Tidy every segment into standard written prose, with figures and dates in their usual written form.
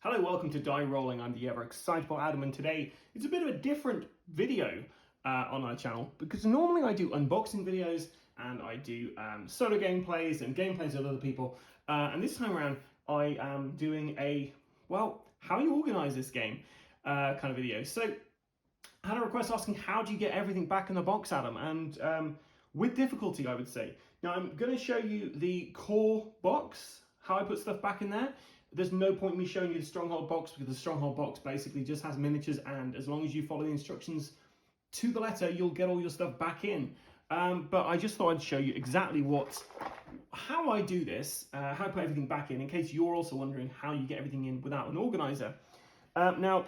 Hello, welcome to Die Rolling. I'm the ever excitable Adam, and today it's a bit of a different video on our channel because normally I do unboxing videos and I do solo gameplays and gameplays with other people. And this time around, I am doing a, well, how you organize this game kind of video. So I had a request asking, how do you get everything back in the box, Adam? And with difficulty, I would say. Now, I'm going to show you the core box, how I put stuff back in there. There's no point in me showing you the stronghold box because the stronghold box basically just has miniatures, and as long as you follow the instructions to the letter, you'll get all your stuff back in. But I just thought I'd show you exactly how I do this, how I put everything back in case you're also wondering how you get everything in without an organizer. Now,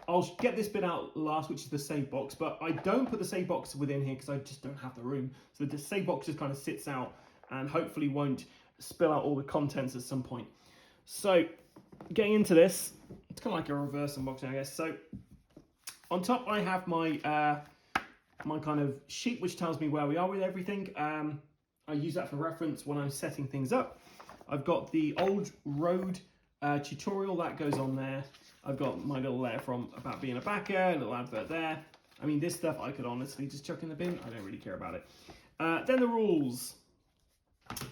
I'll get this bit out last, which is the save box, but I don't put the save box within here because I just don't have the room. So the save box just kind of sits out and hopefully won't spill out all the contents at some point. So getting into this, it's kind of like a reverse unboxing, I guess. So on top I have my my kind of sheet which tells me where we are with everything. I use that for reference when I'm setting things up. I've got the old road tutorial that goes on there. I've got my little letter from about being a backer, a little advert there. I mean, this stuff I could honestly just chuck in the bin. I don't really care about it. Then the rules.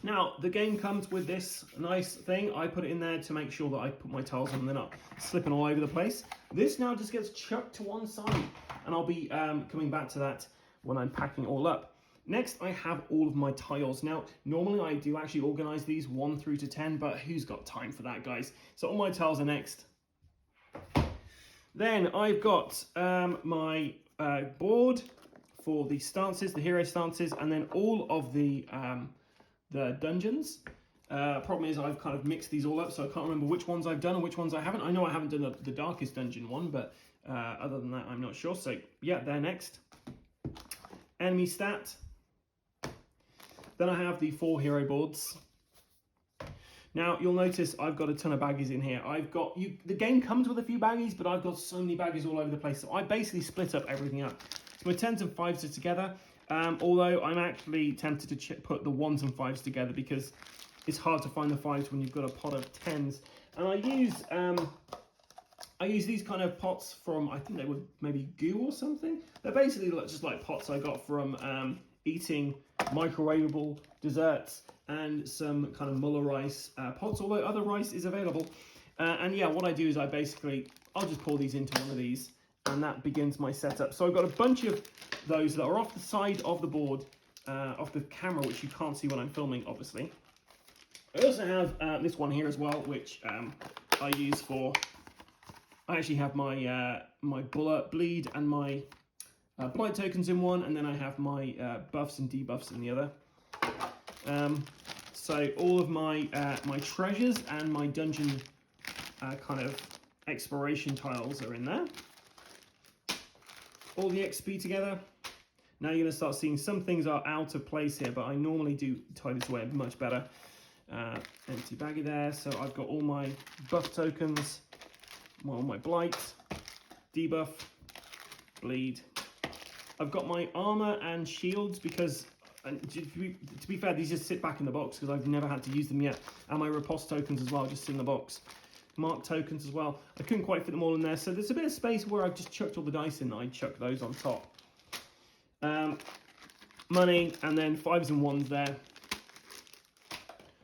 Now, the game comes with this nice thing. I put it in there to make sure that I put my tiles on and they're not slipping all over the place. This now just gets chucked to one side, and I'll be coming back to that when I'm packing it all up. Next, I have all of my tiles. Now, normally I do actually organize these 1 through to 10, but who's got time for that, guys? So all my tiles are next. Then I've got my board for the stances, the hero stances, and then all of the dungeons. Problem is I've kind of mixed these all up, so I can't remember which ones I've done and which ones I haven't. I know I haven't done the darkest dungeon one, but other than that, I'm not sure. So yeah, they're next. Enemy stat. Then I have the 4 hero boards. Now you'll notice I've got a ton of baggies in here. The game comes with a few baggies, but I've got so many baggies all over the place. So I basically split up everything up. So my 10s and 5s are together. Although I'm actually tempted to put the 1s and 5s together because it's hard to find the 5s when you've got a pot of 10s. And I use these kind of pots from, I think they were maybe goo or something. They're basically just like pots I got from eating microwavable desserts and some kind of Muller rice pots, although other rice is available. And yeah, what I do is I'll just pour these into one of these, and that begins my setup. So I've got a bunch of those that are off the side of the board, off the camera, which you can't see when I'm filming, obviously. I also have this one here as well, which I use for, I actually have my my bleed and my blight tokens in one, and then I have my buffs and debuffs in the other. So all of my my treasures and my dungeon kind of exploration tiles are in there. All the XP together. Now you're going to start seeing some things are out of place here, but I normally do tie this away much better. Empty baggie there. So I've got all my buff tokens, all my blight, debuff, bleed. I've got my armor and shields because, to be fair, these just sit back in the box because I've never had to use them yet. And my riposte tokens as well, just sit in the box. Mark tokens as well. I couldn't quite fit them all in there, so there's a bit of space where I've just chucked all the dice in. I chucked those on top. Money, and then 5s and 1s there.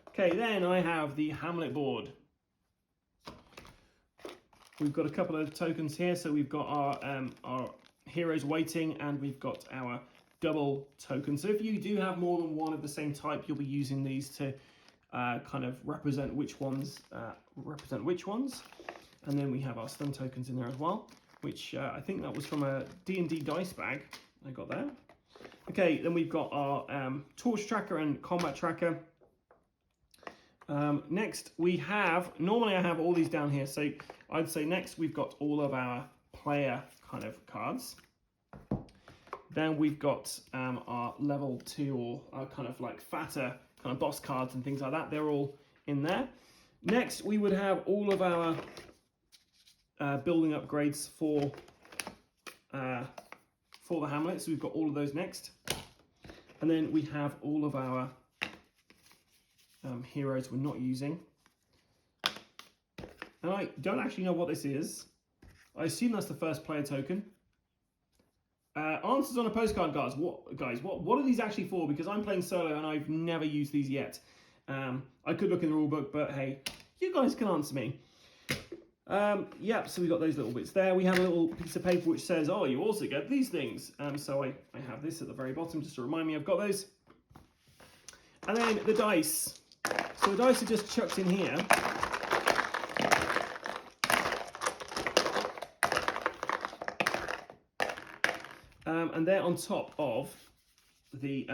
Okay, then I have the Hamlet board. We've got a couple of tokens here, so we've got our heroes waiting, and we've got our double tokens. So if you do have more than one of the same type, you'll be using these to kind of represent which ones represent which ones. And then we have our stun tokens in there as well, which I think that was from a D&D dice bag I got there. Okay, then we've got our torch tracker and combat tracker. Next we have, normally I have all these down here, so I'd say next we've got all of our player kind of cards. Then we've got our level 2 or our kind of like fatter kind of boss cards and things like that. They're all in there. Next, we would have all of our building upgrades for the Hamlet. So we've got all of those next. And then we have all of our heroes we're not using. And I don't actually know what this is. I assume that's the first player token. Answers on a postcard, guys. What are these actually for? Because I'm playing solo and I've never used these yet. I could look in the rule book, but hey, you guys can answer me. Yeah, so we got those little bits there. We have a little piece of paper which says, oh, you also get these things. So I have this at the very bottom just to remind me I've got those. And then the dice. So the dice are just chucked in here. And they're on top of the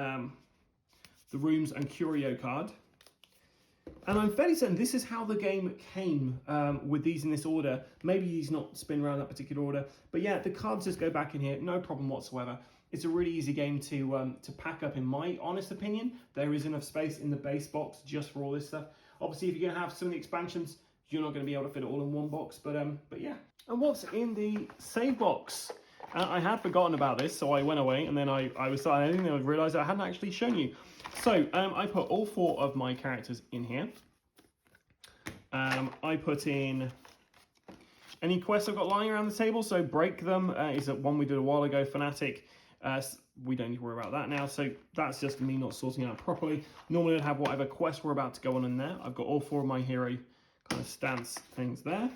rooms and curio card. And I'm fairly certain this is how the game came with these in this order. Maybe these not spin around that particular order. But yeah, the cards just go back in here, no problem whatsoever. It's a really easy game to pack up, in my honest opinion. There is enough space in the base box just for all this stuff. Obviously, if you're going to have some of the expansions, you're not going to be able to fit it all in one box. But yeah. And what's in the save box? I had forgotten about this, so I went away, and then I was starting editing, and I realised I hadn't actually shown you. So I put all 4 of my characters in here. I put in any quests I've got lying around the table, so break them is one we did a while ago, Fanatic. We don't need to worry about that now, so that's just me not sorting it out properly. Normally I'd have whatever quest we're about to go on in there. I've got all 4 of my hero kind of stance things there.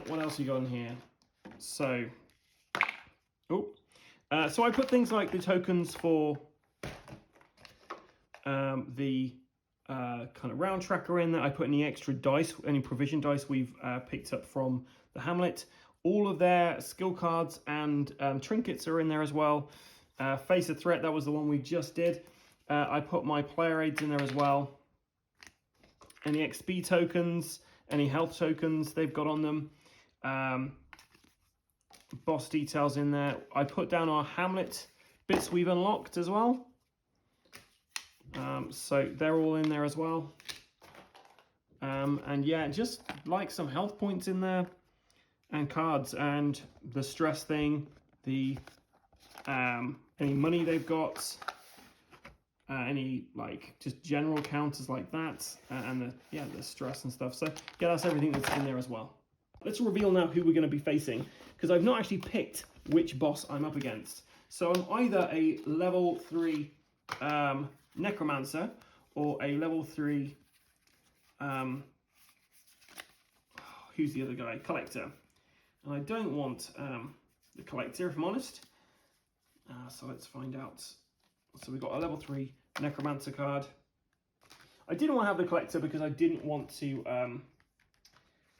What else you got in here? So I put things like the tokens for the kind of round tracker in there. I put any extra dice, any provision dice we've picked up from the Hamlet. All of their skill cards and trinkets are in there as well. Face a threat, that was the one we just did. I put my player aids in there as well. Any XP tokens, any health tokens they've got on them. Boss details in there. I put down our Hamlet bits we've unlocked as well. So they're all in there as well. And yeah, just like some health points in there and cards and the stress thing, the any money they've got, any like just general counters like that, and the stress and stuff. So yeah, that's everything that's in there as well. Let's reveal now who we're going to be facing, because I've not actually picked which boss I'm up against. So I'm either a level 3 Necromancer or a level 3, who's the other guy? Collector. And I don't want the Collector, if I'm honest. So let's find out. So we've got a level 3 Necromancer card. I didn't want to have the Collector because I didn't want to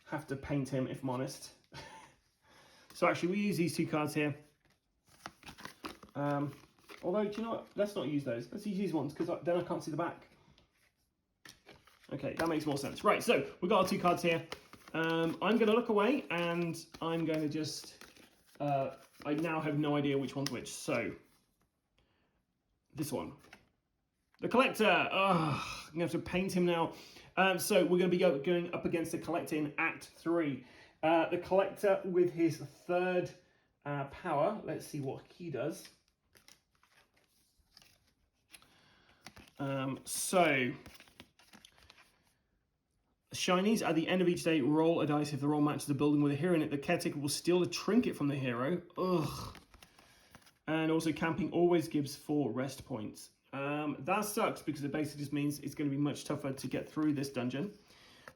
have to paint him, if I'm honest. So actually we use these 2 cards here. Although, do you know what? Let's not use those. Let's use these ones, because then I can't see the back. Okay, that makes more sense. Right, so we've got our 2 cards here. I'm going to look away, and I'm going to just... I now have no idea which one's which. So, this one. The Collector! I'm going to have to paint him now. So we're going to be going up against the Collector in Act 3. The Collector with his 3rd power. Let's see what he does. So, shinies, at the end of each day, roll a dice. If the roll matches a building with a hero in it, the caretaker will steal a trinket from the hero. Ugh. And also, camping always gives 4 rest points. That sucks, because it basically just means it's going to be much tougher to get through this dungeon.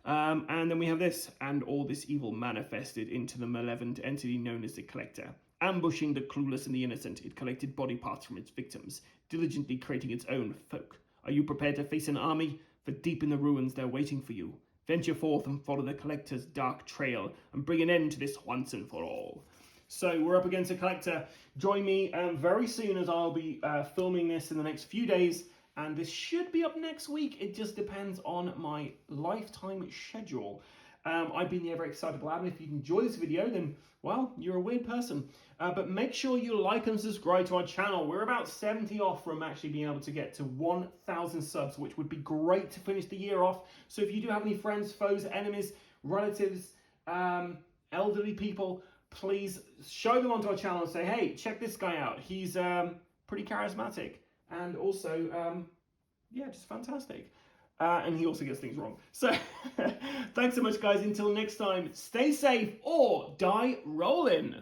And then we have this, and all this evil manifested into the malevolent entity known as the Collector. Ambushing the clueless and the innocent, it collected body parts from its victims, diligently creating its own folk. Are you prepared to face an army? For deep in the ruins they're waiting for you. Venture forth and follow the Collector's dark trail, and bring an end to this once and for all. So we're up against a Collector. Join me very soon, as I'll be filming this in the next few days, and this should be up next week. It just depends on my lifetime schedule. I've been the Ever Excitable Adam. If you enjoy this video, then, well, you're a weird person. But make sure you like and subscribe to our channel. We're about 70 off from actually being able to get to 1,000 subs, which would be great to finish the year off. So if you do have any friends, foes, enemies, relatives, elderly people, please show them onto our channel and say, hey, check this guy out. He's pretty charismatic and also, yeah, just fantastic. and he also gets things wrong. So thanks so much, guys. Until next time, stay safe or die rolling.